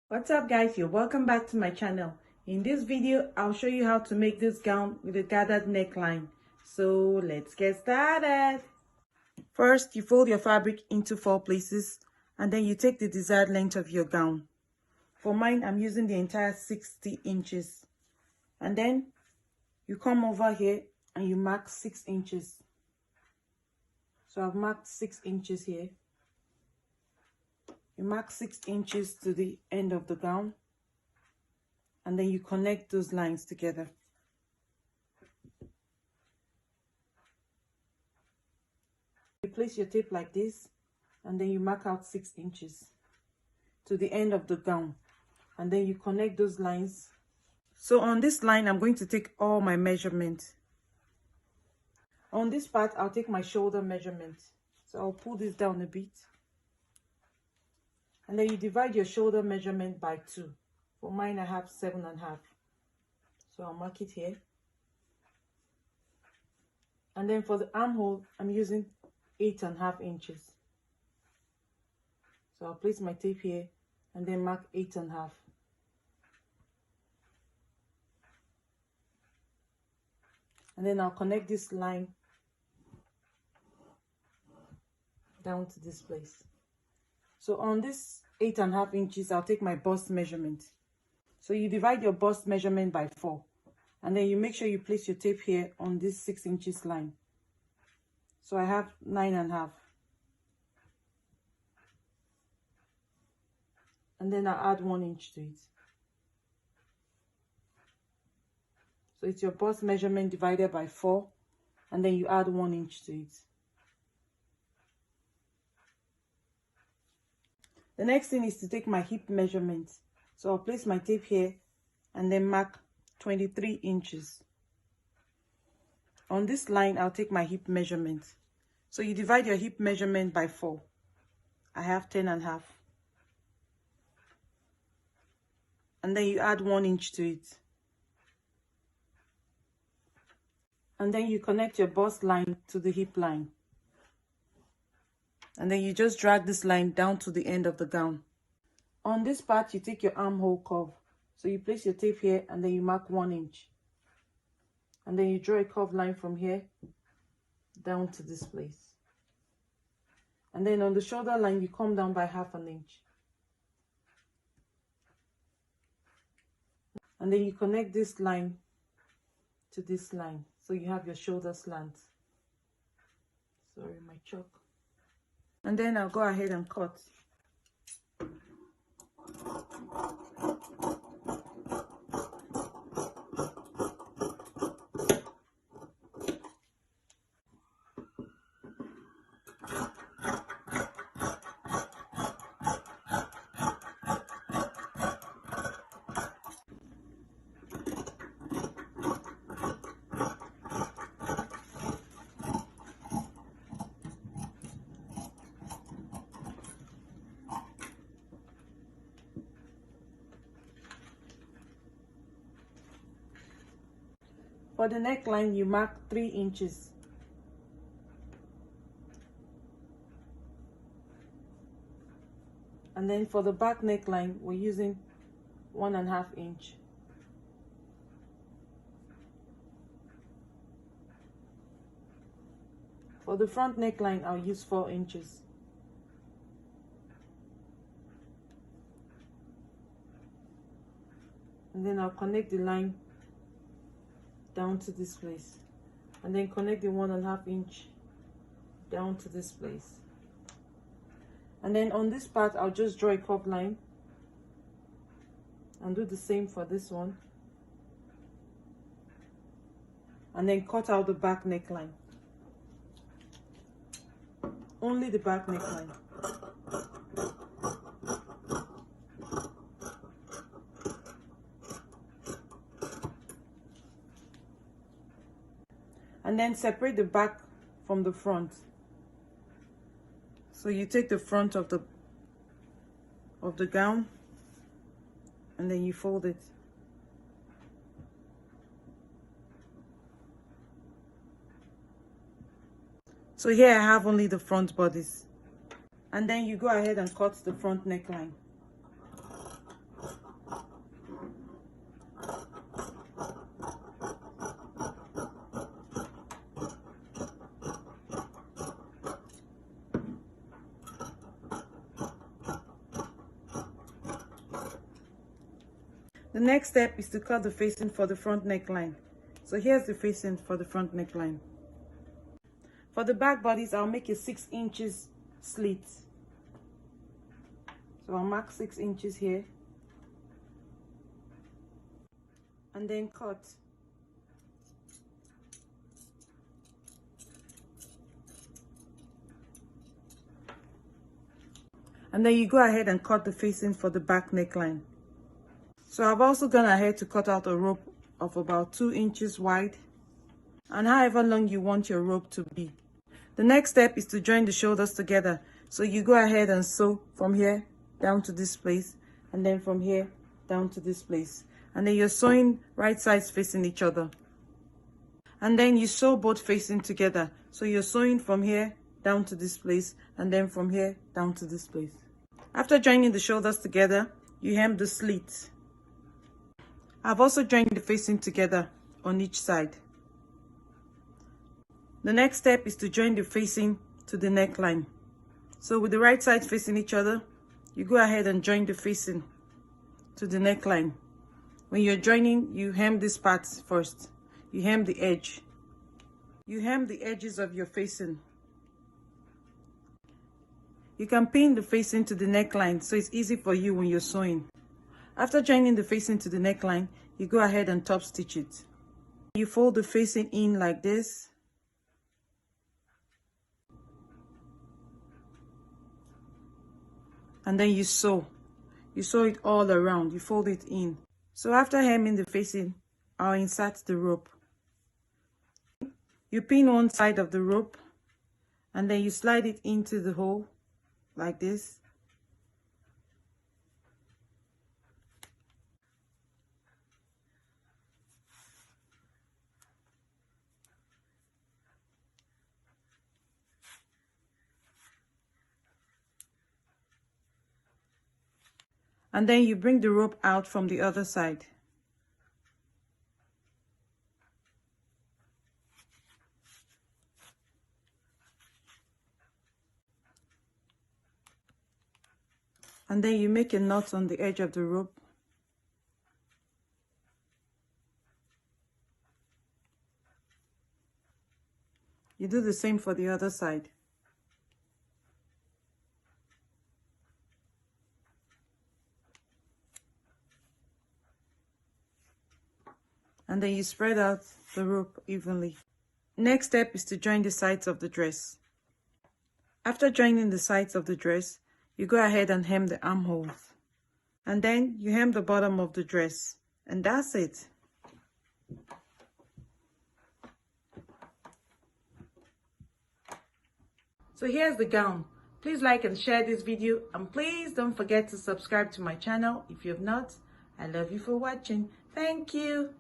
What's up guys, you're welcome back to my channel. In this video I'll show you how to make this gown with a gathered neckline. So let's get started. First, you fold your fabric into 4 places and then you take the desired length of your gown. For mine, I'm using the entire 60 inches. And then you come over here and you mark 6 inches. So I've marked 6 inches here. You mark 6 inches to the end of the gown. And then you connect those lines together. You place your tape like this, and then you mark out 6 inches to the end of the gown, and then you connect those lines. So on this line, I'm going to take all my measurement. On this part, I'll take my shoulder measurement. So I'll pull this down a bit. And then you divide your shoulder measurement by 2. For mine, I have 7.5. So I'll mark it here. And then for the armhole, I'm using 8.5 inches. So I'll place my tape here and then mark 8.5. And then I'll connect this line down to this place. So on this 8.5 inches, I'll take my bust measurement. So you divide your bust measurement by 4. And then you make sure you place your tape here on this 6 inches line. So I have 9.5. And then I'll add 1 inch to it. So it's your bust measurement divided by 4. And then you add 1 inch to it. The next thing is to take my hip measurement. So I'll place my tape here and then mark 23 inches. On this line, I'll take my hip measurement. So you divide your hip measurement by 4. I have 10.5. And then you add 1 inch to it. And then you connect your bust line to the hip line. And then you just drag this line down to the end of the gown. On this part, you take your armhole curve. So you place your tape here and then you mark 1 inch. And then you draw a curved line from here down to this place. And then on the shoulder line, you come down by 1/2 inch. And then you connect this line to this line. So you have your shoulder slant. Sorry, my chalk. And then I'll go ahead and cut. For the neckline, you mark 3 inches. And then for the back neckline, we're using 1.5 inch. For the front neckline, I'll use 4 inches. And then I'll connect the line down to this place. And then connect the 1.5 inch down to this place. And then on this part, I'll just draw a curved line. And do the same for this one. And then cut out the back neckline. Only the back neckline. And then separate the back from the front. So you take the front of the gown and then you fold it. So here I have only the front bodies. And then you go ahead and cut the front neckline. The next step is to cut the facing for the front neckline. So here's the facing for the front neckline. For the back bodice, I'll make a 6 inches slit. So I'll mark 6 inches here. And then cut. And then you go ahead and cut the facing for the back neckline. So I've also gone ahead to cut out a rope of about 2 inches wide, and however long you want your rope to be. The next step is to join the shoulders together. So you go ahead and sew from here down to this place, and then from here down to this place. And then you're sewing right sides facing each other. And then you sew both facing together. So you're sewing from here down to this place, and then from here down to this place. After joining the shoulders together, you hem the slit. I've also joined the facing together on each side. The next step is to join the facing to the neckline. So with the right side facing each other, you go ahead and join the facing to the neckline. When you're joining, you hem this part first. You hem the edge. You hem the edges of your facing. You can pin the facing to the neckline so it's easy for you when you're sewing. After joining the facing to the neckline, you go ahead and top stitch it. You fold the facing in like this. And then you sew. You sew it all around. You fold it in. So after hemming the facing, I'll insert the rope. You pin one side of the rope, and then you slide it into the hole like this. And then you bring the rope out from the other side. And then you make a knot on the edge of the rope. You do the same for the other side. And then you spread out the rope evenly. Next step is to join the sides of the dress. After joining the sides of the dress, you go ahead and hem the armholes. And then you hem the bottom of the dress. And that's it. So here's the gown. Please like and share this video, and please don't forget to subscribe to my channel if you have not. I love you for watching. Thank you.